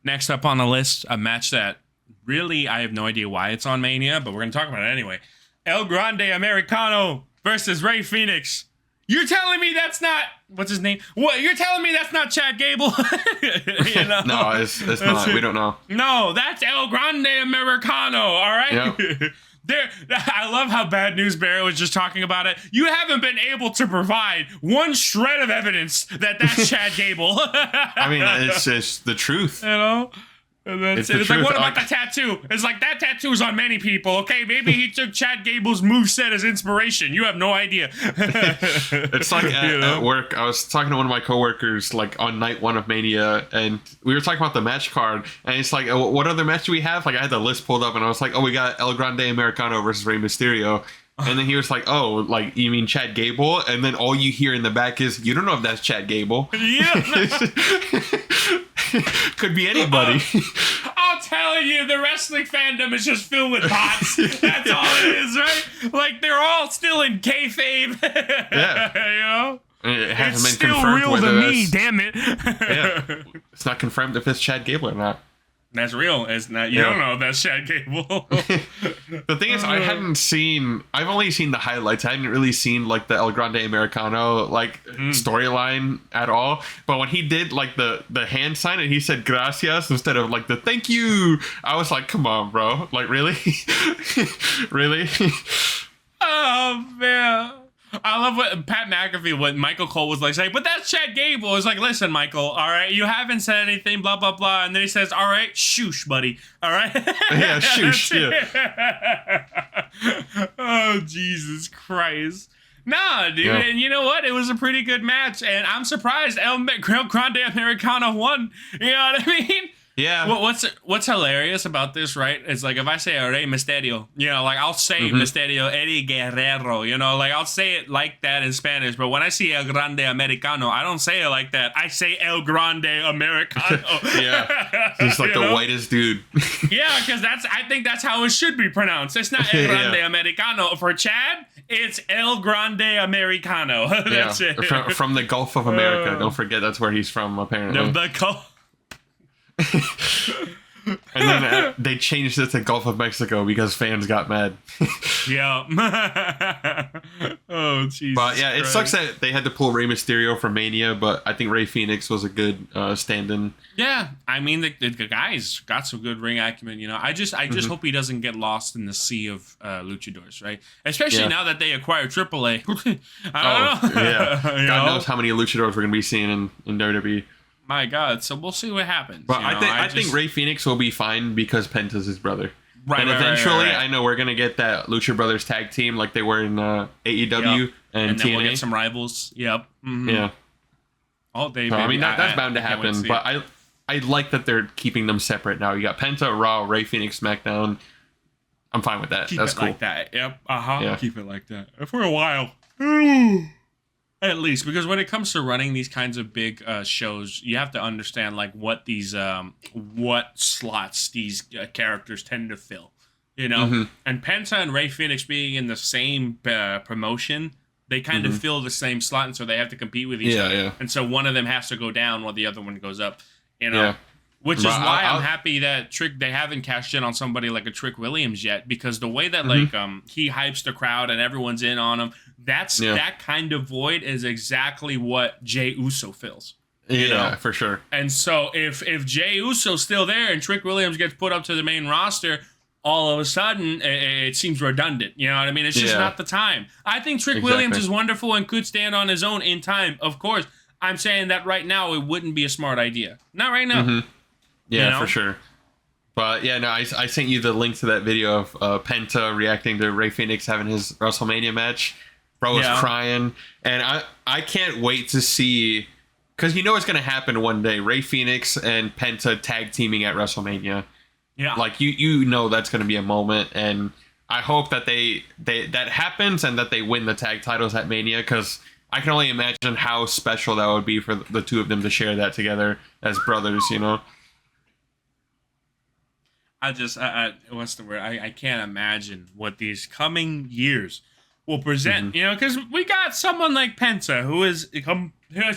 Next up on the list, a match that really I have no idea why it's on Mania, but we're gonna talk about it anyway. El Grande Americano versus Rey Fenix. You're telling me that's not what's his name? What you're telling me that's not Chad Gable? You know? No, it's not. We don't know. No, that's El Grande Americano. All right. Yep. I love how Bad News Barrett was just talking about it. You haven't been able to provide one shred of evidence that that's Chad Gable. I mean, it's just the truth. You know? And It's it's the like, what truth. about the tattoo? It's like, that tattoo's on many people, okay? Maybe he took Chad Gable's moveset as inspiration. You have no idea. It's like at work, I was talking to one of my coworkers like on night one of Mania, and we were talking about the match card, and it's like, what other match do we have? Like, I had the list pulled up, and I was like, oh, we got El Grande Americano versus Rey Mysterio. And then he was like, oh, like, you mean Chad Gable? And then all you hear in the back is, you don't know if that's Chad Gable. Yeah. Could be anybody. I'll tell you, the wrestling fandom is just filled with bots. That's all it is, right? Like, they're all still in kayfabe. Yeah. You know? It hasn't It's been still confirmed real whether to me, that's- damn it. Yeah. It's not confirmed if it's Chad Gable or not. That's real. It's not. You don't know if that's Chad Gable. The thing is, I've only seen the highlights. I hadn't really seen like the El Grande Americano like storyline at all. But when he did like the hand sign and he said gracias instead of like the thank you, I was like, come on, bro. Like, really? Really? Oh man, I love what Pat McAfee, what Michael Cole was like saying, but that's Chad Gable. It's like, listen, Michael, all right, you haven't said anything, blah blah blah, and then he says, all right, shoosh, buddy, all right. Yeah, shoosh. Yeah. Oh Jesus Christ. Nah, dude, Yeah. and you know what? It was a pretty good match, and I'm surprised El Grande Americano won. You know what I mean? Yeah. Well, what's hilarious about this, right? It's like if I say Rey Mysterio, you know, like I'll say Mysterio Eddie Guerrero, you know, like I'll say it like that in Spanish. But when I see El Grande Americano, I don't say it like that. I say El Grande Americano. Yeah. He's like You the know? whitest dude. Yeah, because I think that's how it should be pronounced. It's not El Grande Yeah. Americano for Chad. It's El Grande Americano. That's Yeah. it. From the Gulf of America. Don't forget that's where he's from, apparently. And then they changed it to Gulf of Mexico because fans got mad. Yeah. Oh, Jesus. But yeah, it Christ. sucks that they had to pull Rey Mysterio from Mania, but I think Rey Fenix was a good stand-in. Yeah, I mean the guy's got some good ring acumen. You know, I just hope he doesn't get lost in the sea of luchadors, right? Especially now that they acquired AAA. I don't know. Yeah. You God know? knows how many luchadors we're gonna be seeing in WWE. My God, so we'll see what happens. But you know? I think Rey Fenix will be fine because Penta's his brother. Right, and right, eventually, right. I know we're gonna get that Lucha Brothers tag team like they were in AEW and and then TNA. we'll get some rivals. Yep. Mhm. Yeah. All day. So, I baby. mean, that's bound to I can't wait happen. see But it. I like that they're keeping them separate now. You got Penta, Raw, Rey Fenix, SmackDown. I'm fine with that. Keep That's it cool. like that. Yep. Yeah. Keep it like that for a while. At least, because when it comes to running these kinds of big shows, you have to understand like what these what slots these characters tend to fill. You know, and Penta and Rey Fenix being in the same promotion, they kind of fill the same slot, and so they have to compete with each other. Yeah. And so one of them has to go down while the other one goes up. You know. Yeah. Which is But why I'll- I'm happy that they haven't cashed in on somebody like a Trick Williams yet, because the way that like he hypes the crowd and everyone's in on him, that kind of void is exactly what Jey Uso fills. You Yeah, know? for sure. And so if Jey Uso's still there and Trick Williams gets put up to the main roster, all of a sudden it seems redundant. You know what I mean? It's just not the time. I think Trick Williams is wonderful and could stand on his own in time. Of course, I'm saying that right now it wouldn't be a smart idea. Not right now. Yeah, You know? for sure. But yeah, no, I sent you the link to that video of Penta reacting to Rey Fenix having his WrestleMania match. Bro was crying, and I can't wait to see, because you know it's gonna happen one day. Rey Fenix and Penta tag teaming at WrestleMania. Yeah, Like you know that's gonna be a moment, and I hope that that happens and that they win the tag titles at Mania, because I can only imagine how special that would be for the two of them to share that together as brothers. You know. what's the word? I can't imagine what these coming years will present, you know, because we got someone like Penta who has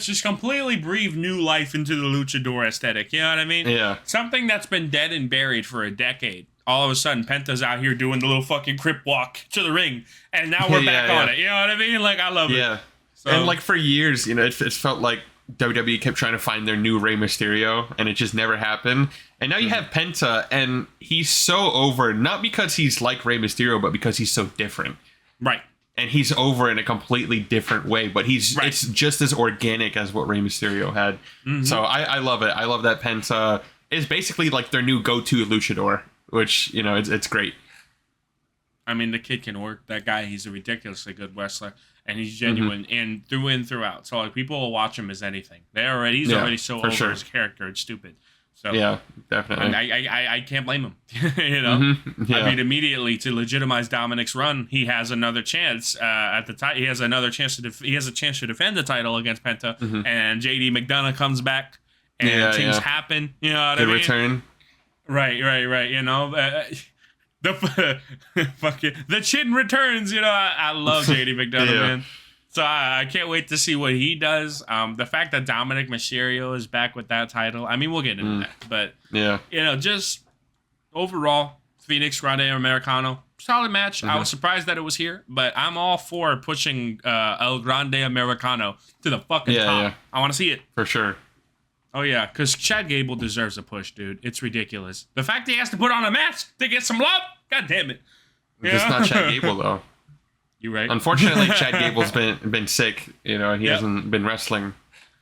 just completely breathed new life into the luchador aesthetic. You know what I mean? Yeah. Something that's been dead and buried for a decade. All of a sudden, Penta's out here doing the little fucking crip walk to the ring, and now we're back on it. You know what I mean? Like, I love it. Yeah. So, and like for years, you know, it felt like WWE kept trying to find their new Rey Mysterio, and it just never happened. And now you have Penta, and he's so over, not because he's like Rey Mysterio, but because he's so different. Right. And he's over in a completely different way, but it's just as organic as what Rey Mysterio had. Mm-hmm. So I love it. I love that Penta is basically like their new go-to luchador, which, you know, it's great. I mean, the kid can work. That guy, he's a ridiculously good wrestler, and he's genuine and throughout. So like, people will watch him as anything. He's already so over his character. It's stupid. So yeah, definitely. I can't blame him. You know, I mean, immediately to legitimize Dominic's run, he has another chance at the time. He has another chance he has a chance to defend the title against Penta, and JD McDonough comes back, and things happen. You know what I mean? Return. Right. You know, the chin returns. You know, I love JD McDonough, man. So I can't wait to see what he does. The fact that Dominic Mysterio is back with that title, I mean, we'll get into that. But, you know, just overall, Phoenix Grande Americano, solid match. I was surprised that it was here, but I'm all for pushing El Grande Americano to the fucking top. Yeah. I want to see it. For sure. Oh, yeah, because Chad Gable deserves a push, dude. It's ridiculous. The fact he has to put on a mask to get some love, god damn it. It's not Chad Gable, though. You right? Unfortunately, Chad Gable's been sick, you know, and he hasn't been wrestling.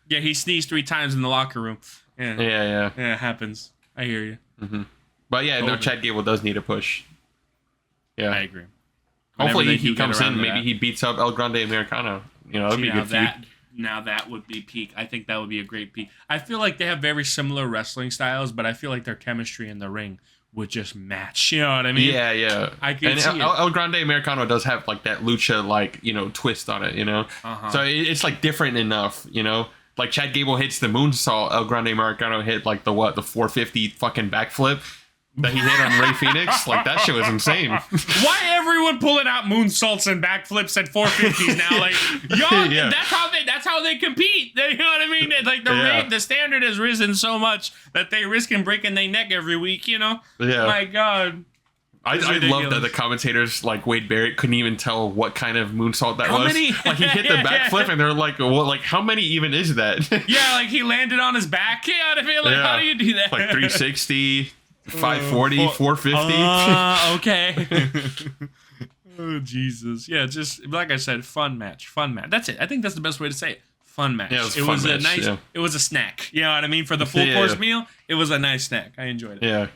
Yeah, he sneezed 3 times in the locker room. Yeah, it happens. I hear you. But yeah, no, Chad Gable does need a push. Yeah, I agree. Hopefully he comes in, maybe he beats up El Grande Americano. You know, that'd be good feud. Now that would be peak. I think that would be a great peak. I feel like they have very similar wrestling styles, but I feel like their chemistry in the ring would just match. You know what I mean? Yeah. I can see El Grande Americano does have like that lucha, like, you know, twist on it, you know? So it's like different enough, you know? Like Chad Gable hits the moonsault, El Grande Americano hit like the 450 fucking backflip that he hit on Rey Fenix. Like, that shit was insane. Why everyone pulling out moonsaults and backflips at 450s now? Like, yo, that's how they compete. You know what I mean? Like, the standard has risen so much that they risking breaking their neck every week, you know? Yeah. My God. I love that the commentators, like Wade Barrett, couldn't even tell what kind of moonsault that was. Like, he hit the backflip, and they're like, well, like, how many even is that? Yeah, like, he landed on his back. You know what I mean? Like, how do you do that? Like, 360... 540, 450. Okay. Oh, Jesus. Yeah, just like I said, fun match. That's it. I think that's the best way to say it. Fun match. Yeah, it was a snack. You know what I mean? For the full course meal, it was a nice snack. I enjoyed it. Yeah.